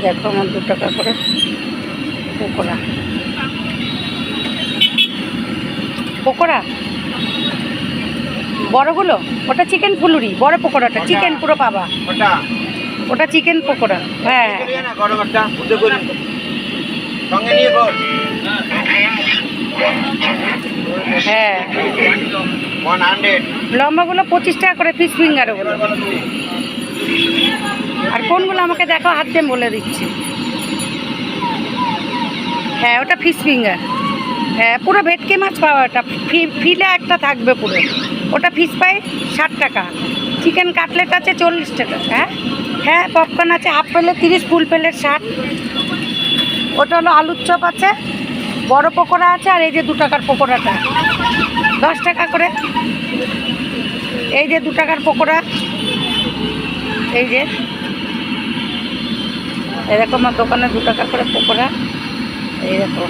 দেখো আমার 2 টাকা করে পকোড়া। পকোড়া বড়গুলো, ওটা চিকেন ফুলুরি, বড় পকোড়াটা চিকেন পুরো পাবা, ওটা চিকেন পকোড়া। হ্যাঁ হ্যাঁ, লম্বাগুলো 25 টাকা করে পিস, ফিঙ্গার ওগুলো। আর কোনগুলো আমাকে দেখো, হাত দিয়ে বলে দিচ্ছি। হ্যাঁ ওটা ফিশ ফিঙ্গার, হ্যাঁ পুরো ভেটকি মাছ পাওয়া, ওটা ফিলে একটা থাকবে পুরো, ওটা ফিশ পাই 60 টাকা। চিকেন কাটলেট আছে 40 টাকা। হ্যাঁ হ্যাঁ, পপকর্ন আছে হাফ প্লেট 30, ফুল প্লেট 60। ওটা হলো আলুর চপ আছে, বড় পকোড়া আছে, আর এই যে 2 টাকার পকোড়াটা 10 টাকা করে। এই যে 2 টাকার পকোড়া, এই যে এই দেখো আমার দোকানে 2 টাকা করে পকোড়া। এই দেখো